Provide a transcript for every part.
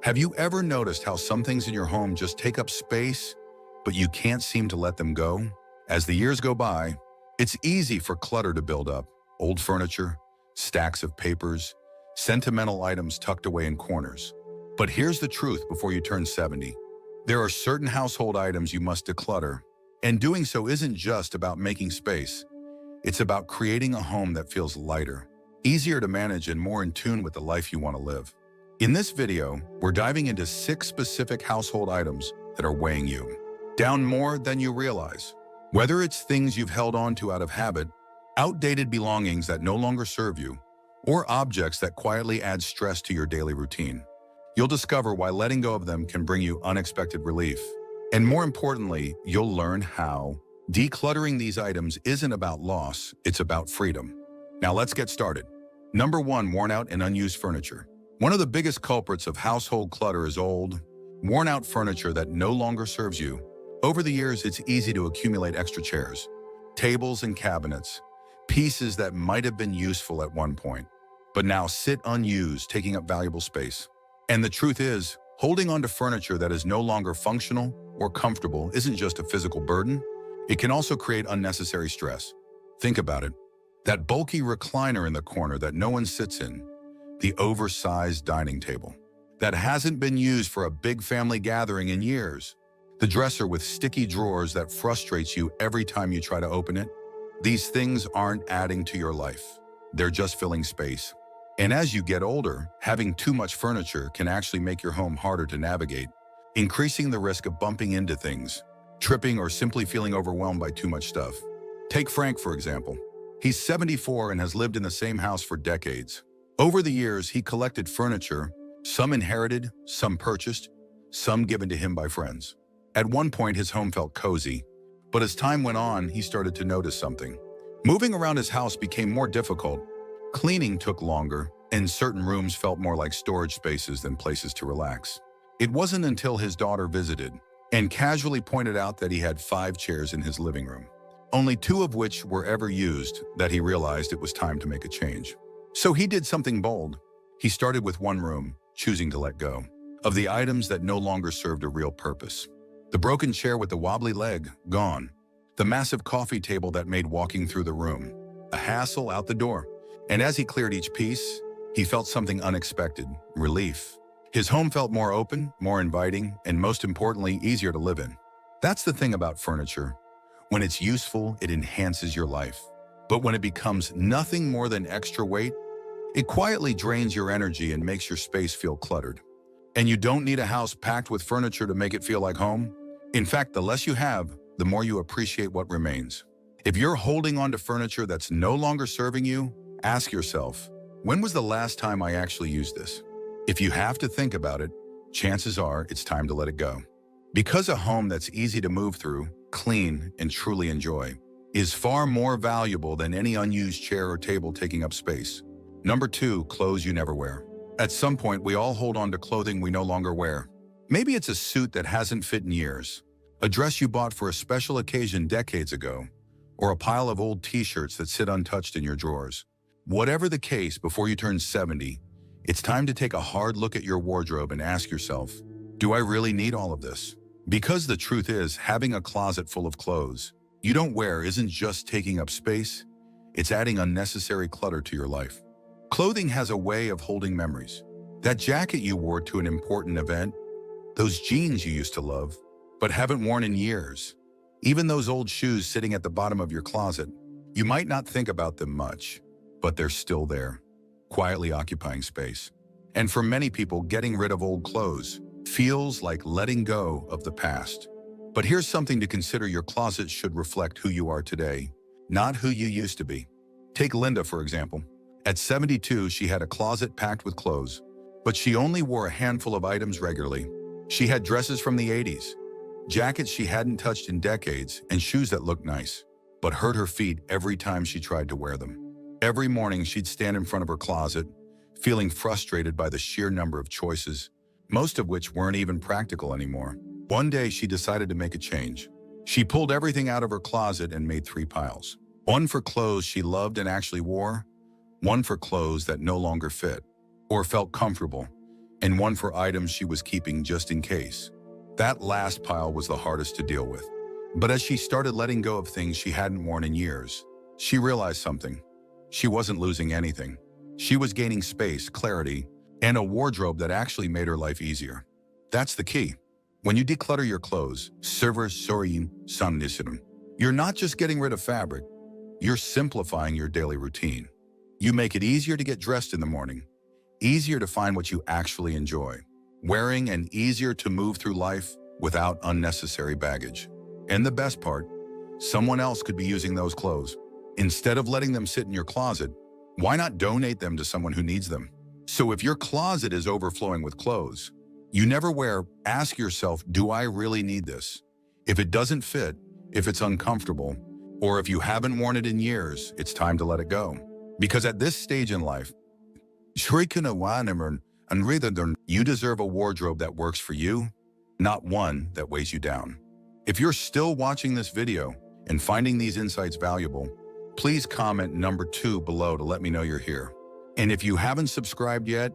Have you ever noticed how some things in your home just take up space, but you can't seem to let them go? As the years go by, it's easy for clutter to build up. Old furniture, stacks of papers, sentimental items tucked away in corners. But here's the truth before you turn 70. There are certain household items you must declutter, and doing so isn't just about making space. It's about creating a home that feels lighter, easier to manage, and more in tune with the life you want to live. In this video, we're diving into 6 specific household items that are weighing you down more than you realize. Whether it's things you've held on to out of habit, outdated belongings that no longer serve you, or objects that quietly add stress to your daily routine, you'll discover why letting go of them can bring you unexpected relief. And more importantly, you'll learn how decluttering these items isn't about loss, it's about freedom. Now let's get started. Number 1, worn out and unused furniture. One of the biggest culprits of household clutter is old, worn-out furniture that no longer serves you. Over the years, it's easy to accumulate extra chairs, tables, and cabinets, pieces that might have been useful at one point, but now sit unused, taking up valuable space. And the truth is, holding on to furniture that is no longer functional or comfortable isn't just a physical burden, it can also create unnecessary stress. Think about it. That bulky recliner in the corner that no one sits in, the oversized dining table that hasn't been used for a big family gathering in years, the dresser with sticky drawers that frustrates you every time you try to open it. These things aren't adding to your life. They're just filling space. And as you get older, having too much furniture can actually make your home harder to navigate, increasing the risk of bumping into things, tripping, or simply feeling overwhelmed by too much stuff. Take Frank, for example. He's 74 and has lived in the same house for decades. Over the years, he collected furniture, some inherited, some purchased, some given to him by friends. At one point, his home felt cozy, but as time went on, he started to notice something. Moving around his house became more difficult, cleaning took longer, and certain rooms felt more like storage spaces than places to relax. It wasn't until his daughter visited and casually pointed out that he had 5 chairs in his living room, only 2 of which were ever used, that he realized it was time to make a change. So he did something bold. He started with one room, choosing to let go of the items that no longer served a real purpose. The broken chair with the wobbly leg, gone. The massive coffee table that made walking through the room a hassle, out the door. And as he cleared each piece, he felt something unexpected: relief. His home felt more open, more inviting, and most importantly, easier to live in. That's the thing about furniture. When it's useful, it enhances your life. But when it becomes nothing more than extra weight, it quietly drains your energy and makes your space feel cluttered. And you don't need a house packed with furniture to make it feel like home. In fact, the less you have, the more you appreciate what remains. If you're holding on to furniture that's no longer serving you, ask yourself, when was the last time I actually used this? If you have to think about it, chances are it's time to let it go. Because a home that's easy to move through, clean, and truly enjoy is far more valuable than any unused chair or table taking up space. Number 2, clothes you never wear. At some point, we all hold on to clothing we no longer wear. Maybe it's a suit that hasn't fit in years, a dress you bought for a special occasion decades ago, or a pile of old t-shirts that sit untouched in your drawers. Whatever the case, before you turn 70, it's time to take a hard look at your wardrobe and ask yourself, do I really need all of this? Because the truth is, having a closet full of clothes you don't wear isn't just taking up space, it's adding unnecessary clutter to your life. Clothing has a way of holding memories. That jacket you wore to an important event, those jeans you used to love, but haven't worn in years, even those old shoes sitting at the bottom of your closet. You might not think about them much, but they're still there, quietly occupying space. And for many people, getting rid of old clothes feels like letting go of the past. But here's something to consider: your closet should reflect who you are today, not who you used to be. Take Linda, for example. At 72, she had a closet packed with clothes, but she only wore a handful of items regularly. She had dresses from the 80s, jackets she hadn't touched in decades, and shoes that looked nice, but hurt her feet every time she tried to wear them. Every morning, she'd stand in front of her closet, feeling frustrated by the sheer number of choices, most of which weren't even practical anymore. One day, she decided to make a change. She pulled everything out of her closet and made 3 piles. One for clothes she loved and actually wore, one for clothes that no longer fit or felt comfortable, and one for items she was keeping just in case. That last pile was the hardest to deal with. But as she started letting go of things she hadn't worn in years, she realized something. She wasn't losing anything. She was gaining space, clarity, and a wardrobe that actually made her life easier. That's the key. When you declutter your clothes, you're not just getting rid of fabric, you're simplifying your daily routine. You make it easier to get dressed in the morning, easier to find what you actually enjoy wearing, and easier to move through life without unnecessary baggage. And the best part, someone else could be using those clothes. Instead of letting them sit in your closet, why not donate them to someone who needs them? So if your closet is overflowing with clothes you never wear, ask yourself, do I really need this? If it doesn't fit, if it's uncomfortable, or if you haven't worn it in years, it's time to let it go. Because at this stage in life, you deserve a wardrobe that works for you, not one that weighs you down. If you're still watching this video and finding these insights valuable, please comment number 2 below to let me know you're here. And if you haven't subscribed yet,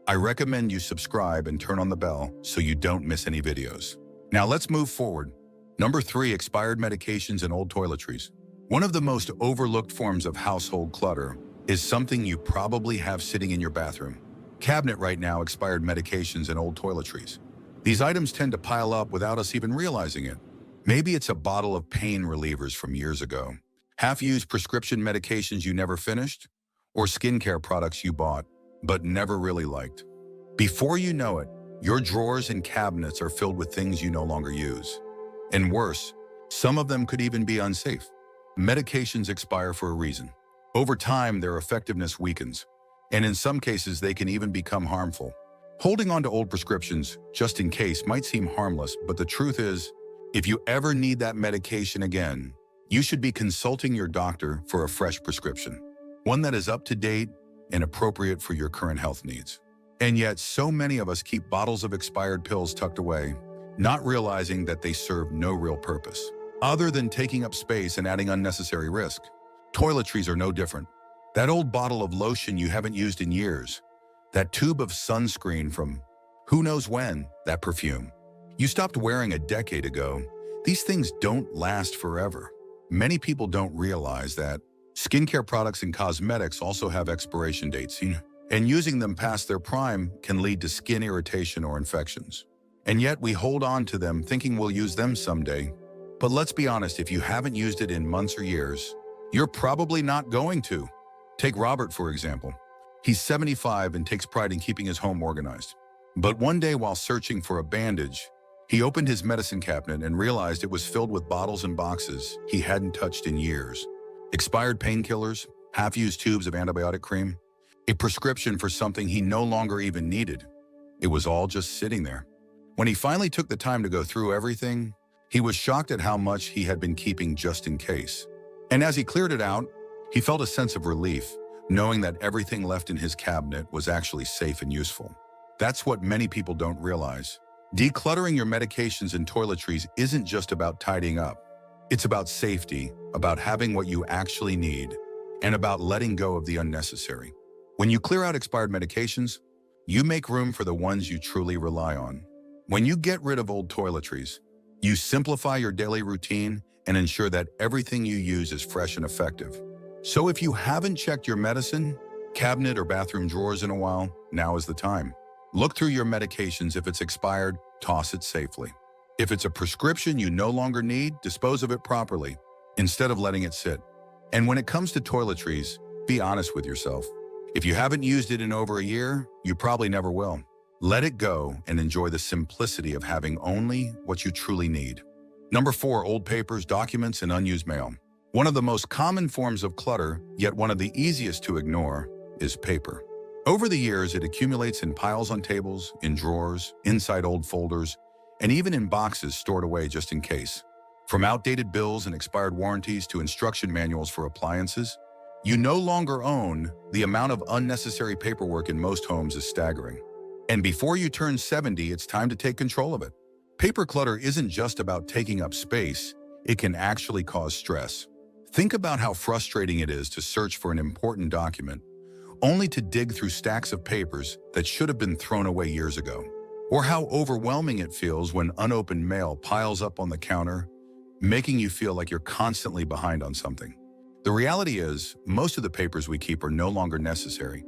I recommend you subscribe and turn on the bell so you don't miss any videos. Now let's move forward. Number 3, expired medications and old toiletries. One of the most overlooked forms of household clutter is something you probably have sitting in your bathroom cabinet right now: expired medications and old toiletries. These items tend to pile up without us even realizing it. Maybe it's a bottle of pain relievers from years ago, half-used prescription medications you never finished, or skincare products you bought but never really liked. Before you know it, your drawers and cabinets are filled with things you no longer use. And worse, some of them could even be unsafe. Medications expire for a reason. Over time, their effectiveness weakens, and in some cases, they can even become harmful. Holding on to old prescriptions, just in case, might seem harmless, but the truth is, if you ever need that medication again, you should be consulting your doctor for a fresh prescription, one that is up to date and appropriate for your current health needs. And yet, so many of us keep bottles of expired pills tucked away, not realizing that they serve no real purpose, other than taking up space and adding unnecessary risk. Toiletries are no different. That old bottle of lotion you haven't used in years, that tube of sunscreen from who knows when, that perfume you stopped wearing a decade ago, these things don't last forever. Many people don't realize that skincare products and cosmetics also have expiration dates, and using them past their prime can lead to skin irritation or infections. And yet we hold on to them thinking we'll use them someday. But let's be honest, if you haven't used it in months or years, you're probably not going to. Take Robert, for example. He's 75 and takes pride in keeping his home organized. But one day while searching for a bandage, he opened his medicine cabinet and realized it was filled with bottles and boxes he hadn't touched in years. Expired painkillers, half-used tubes of antibiotic cream, a prescription for something he no longer even needed. It was all just sitting there. When he finally took the time to go through everything, he was shocked at how much he had been keeping just in case. And as he cleared it out, he felt a sense of relief, knowing that everything left in his cabinet was actually safe and useful. That's what many people don't realize. Decluttering your medications and toiletries isn't just about tidying up. It's about safety, about having what you actually need, and about letting go of the unnecessary. When you clear out expired medications, you make room for the ones you truly rely on. When you get rid of old toiletries, you simplify your daily routine and ensure that everything you use is fresh and effective. So if you haven't checked your medicine, cabinet, or bathroom drawers in a while, now is the time. Look through your medications. If it's expired, toss it safely. If it's a prescription you no longer need, dispose of it properly, instead of letting it sit. And when it comes to toiletries, be honest with yourself. If you haven't used it in over a year, you probably never will. Let it go and enjoy the simplicity of having only what you truly need. Number 4, old papers, documents, and unused mail. One of the most common forms of clutter, yet one of the easiest to ignore, is paper. Over the years, it accumulates in piles on tables, in drawers, inside old folders, and even in boxes stored away just in case. From outdated bills and expired warranties to instruction manuals for appliances, you no longer own. The amount of unnecessary paperwork in most homes is staggering. And before you turn 70, it's time to take control of it. Paper clutter isn't just about taking up space, it can actually cause stress. Think about how frustrating it is to search for an important document, only to dig through stacks of papers that should have been thrown away years ago. Or how overwhelming it feels when unopened mail piles up on the counter, making you feel like you're constantly behind on something. The reality is, most of the papers we keep are no longer necessary,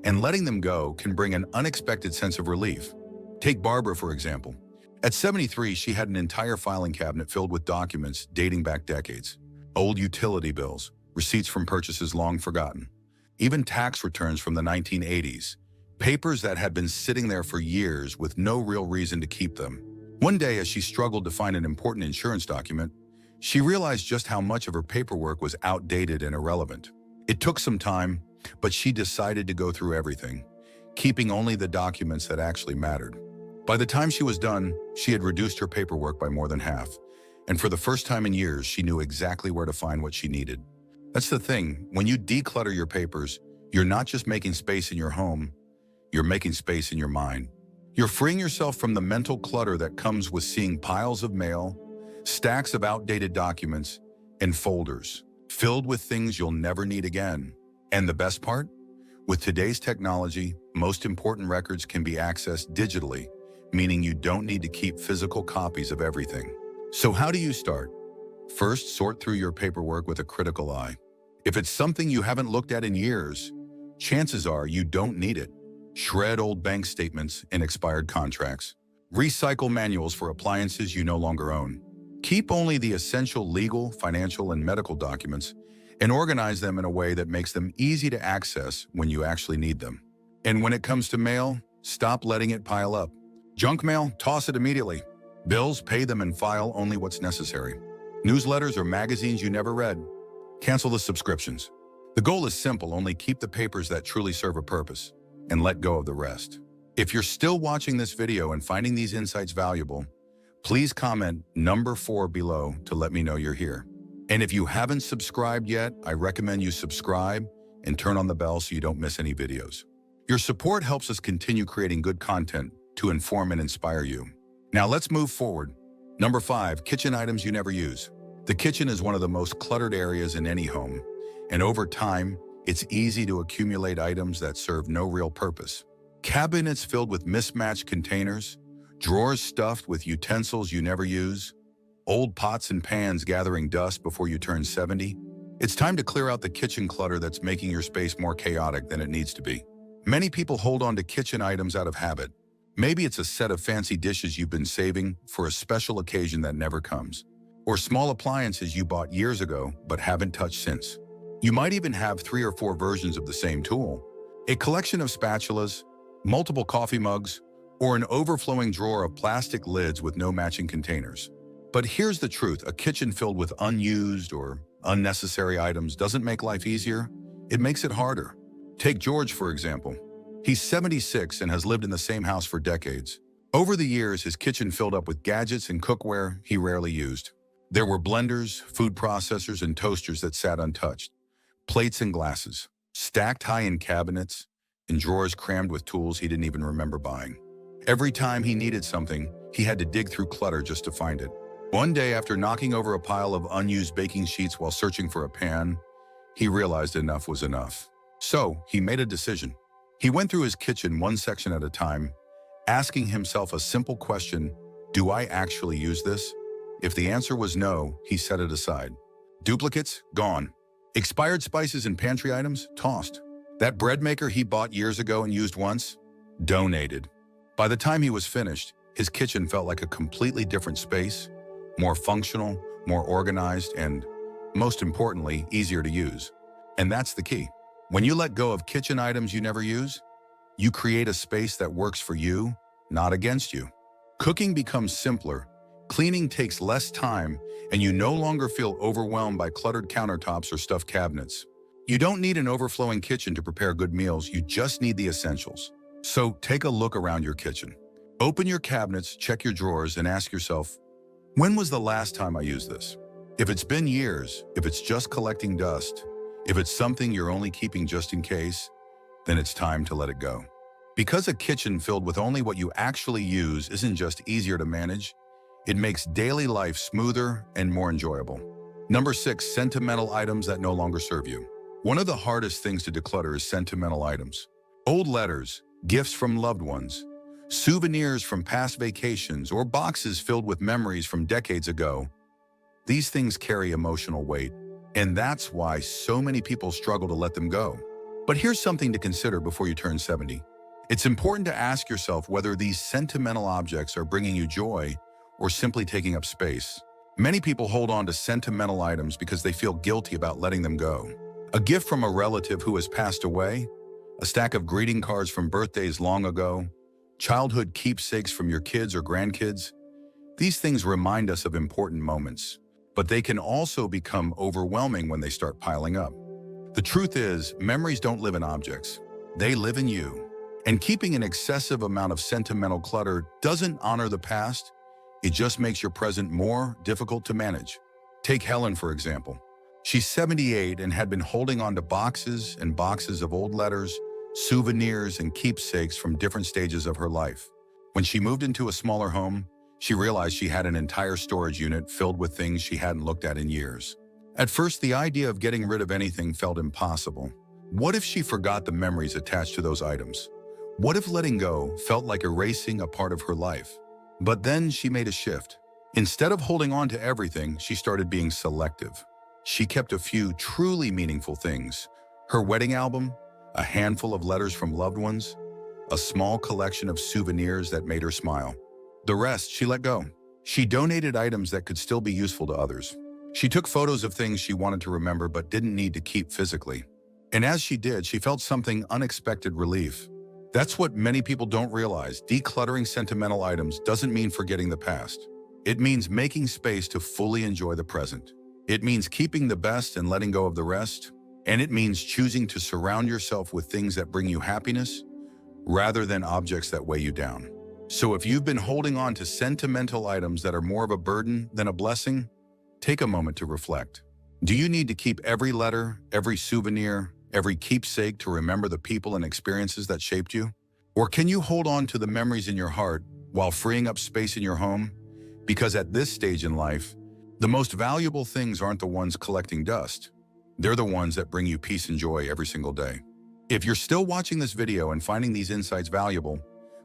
and letting them go can bring an unexpected sense of relief. Take Barbara, for example. At 73, she had an entire filing cabinet filled with documents dating back decades. Old utility bills, receipts from purchases long forgotten, even tax returns from the 1980s, papers that had been sitting there for years with no real reason to keep them. One day, as she struggled to find an important insurance document, she realized just how much of her paperwork was outdated and irrelevant. It took some time, but she decided to go through everything, keeping only the documents that actually mattered. By the time she was done, she had reduced her paperwork by more than half, and for the first time in years, she knew exactly where to find what she needed. That's the thing, when you declutter your papers, you're not just making space in your home, you're making space in your mind. You're freeing yourself from the mental clutter that comes with seeing piles of mail, stacks of outdated documents, and folders filled with things you'll never need again. And the best part? With today's technology, most important records can be accessed digitally, meaning you don't need to keep physical copies of everything. So how do you start? First, sort through your paperwork with a critical eye. If it's something you haven't looked at in years, chances are you don't need it. Shred old bank statements and expired contracts. Recycle manuals for appliances you no longer own. Keep only the essential legal, financial, and medical documents, and organize them in a way that makes them easy to access when you actually need them. And when it comes to mail, stop letting it pile up. Junk mail, toss it immediately. Bills, pay them and file only what's necessary. Newsletters or magazines you never read, cancel the subscriptions. The goal is simple, only keep the papers that truly serve a purpose and let go of the rest. If you're still watching this video and finding these insights valuable, please comment number 4 below to let me know you're here. And if you haven't subscribed yet, I recommend you subscribe and turn on the bell so you don't miss any videos. Your support helps us continue creating good content to inform and inspire you. Now let's move forward. Number 5, kitchen items you never use. The kitchen is one of the most cluttered areas in any home, and over time, it's easy to accumulate items that serve no real purpose. Cabinets filled with mismatched containers, drawers stuffed with utensils you never use, old pots and pans gathering dust before you turn 70. It's time to clear out the kitchen clutter that's making your space more chaotic than it needs to be. Many people hold on to kitchen items out of habit. Maybe it's a set of fancy dishes you've been saving for a special occasion that never comes, or small appliances you bought years ago but haven't touched since. You might even have 3 or 4 versions of the same tool, a collection of spatulas, multiple coffee mugs, or an overflowing drawer of plastic lids with no matching containers. But here's the truth, a kitchen filled with unused or unnecessary items doesn't make life easier, it makes it harder. Take George, for example. He's 76 and has lived in the same house for decades. Over the years, his kitchen filled up with gadgets and cookware he rarely used. There were blenders, food processors, and toasters that sat untouched, plates and glasses, stacked high in cabinets, and drawers crammed with tools he didn't even remember buying. Every time he needed something, he had to dig through clutter just to find it. One day, after knocking over a pile of unused baking sheets while searching for a pan, he realized enough was enough. So, he made a decision. He went through his kitchen one section at a time, asking himself a simple question: do I actually use this? If the answer was no, he set it aside. Duplicates? Gone. Expired spices and pantry items? Tossed. That bread maker he bought years ago and used once? Donated. By the time he was finished, his kitchen felt like a completely different space, more functional, more organized, and, most importantly, easier to use. And that's the key. When you let go of kitchen items you never use, you create a space that works for you, not against you. Cooking becomes simpler, cleaning takes less time, and you no longer feel overwhelmed by cluttered countertops or stuffed cabinets. You don't need an overflowing kitchen to prepare good meals, you just need the essentials. So take a look around your kitchen. Open your cabinets, check your drawers, and ask yourself, when was the last time I used this? If it's been years, if it's just collecting dust, if it's something you're only keeping just in case, then it's time to let it go. Because a kitchen filled with only what you actually use isn't just easier to manage, it makes daily life smoother and more enjoyable. Number 6, sentimental items that no longer serve you. One of the hardest things to declutter is sentimental items. Old letters, gifts from loved ones, souvenirs from past vacations, or boxes filled with memories from decades ago. These things carry emotional weight, and that's why so many people struggle to let them go. But here's something to consider before you turn 70. It's important to ask yourself whether these sentimental objects are bringing you joy or simply taking up space. Many people hold on to sentimental items because they feel guilty about letting them go. A gift from a relative who has passed away, a stack of greeting cards from birthdays long ago, childhood keepsakes from your kids or grandkids. These things remind us of important moments, but they can also become overwhelming when they start piling up. The truth is, memories don't live in objects. They live in you. And keeping an excessive amount of sentimental clutter doesn't honor the past. It just makes your present more difficult to manage. Take Helen, for example. She's 78 and had been holding on to boxes and boxes of old letters, souvenirs, and keepsakes from different stages of her life. When she moved into a smaller home, she realized she had an entire storage unit filled with things she hadn't looked at in years. At first, the idea of getting rid of anything felt impossible. What if she forgot the memories attached to those items? What if letting go felt like erasing a part of her life? But then she made a shift. Instead of holding on to everything, she started being selective. She kept a few truly meaningful things: her wedding album, a handful of letters from loved ones, a small collection of souvenirs that made her smile. The rest she let go. She donated items that could still be useful to others. She took photos of things she wanted to remember but didn't need to keep physically. And as she did, she felt something unexpected: relief. That's what many people don't realize. Decluttering sentimental items doesn't mean forgetting the past. It means making space to fully enjoy the present. It means keeping the best and letting go of the rest. And it means choosing to surround yourself with things that bring you happiness rather than objects that weigh you down. So if you've been holding on to sentimental items that are more of a burden than a blessing, take a moment to reflect. Do you need to keep every letter, every souvenir, every keepsake to remember the people and experiences that shaped you? Or can you hold on to the memories in your heart while freeing up space in your home? Because at this stage in life, the most valuable things aren't the ones collecting dust. They're the ones that bring you peace and joy every single day. If you're still watching this video and finding these insights valuable,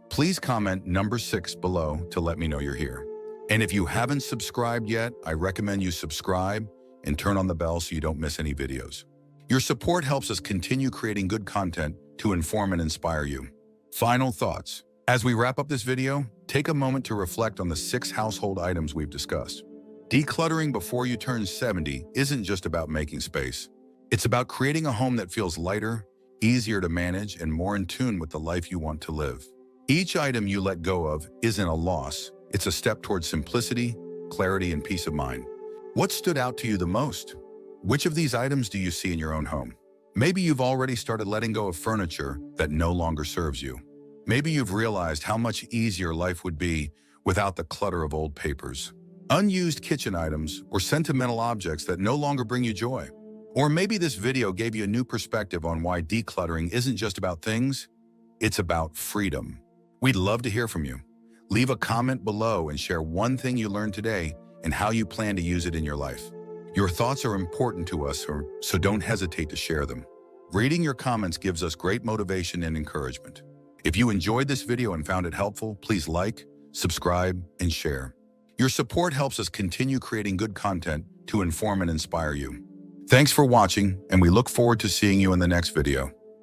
please comment number 6 below to let me know you're here. And if you haven't subscribed yet, I recommend you subscribe and turn on the bell so you don't miss any videos. Your support helps us continue creating good content to inform and inspire you. Final thoughts. As we wrap up this video, take a moment to reflect on the 6 household items we've discussed. Decluttering before you turn 70 isn't just about making space. It's about creating a home that feels lighter, easier to manage, and more in tune with the life you want to live. Each item you let go of isn't a loss. It's a step towards simplicity, clarity, and peace of mind. What stood out to you the most? Which of these items do you see in your own home? Maybe you've already started letting go of furniture that no longer serves you. Maybe you've realized how much easier life would be without the clutter of old papers, unused kitchen items, or sentimental objects that no longer bring you joy. Or maybe this video gave you a new perspective on why decluttering isn't just about things, it's about freedom. We'd love to hear from you. Leave a comment below and share one thing you learned today and how you plan to use it in your life. Your thoughts are important to us, so don't hesitate to share them. Reading your comments gives us great motivation and encouragement. If you enjoyed this video and found it helpful, please like, subscribe, and share. Your support helps us continue creating good content to inform and inspire you. Thanks for watching, and we look forward to seeing you in the next video.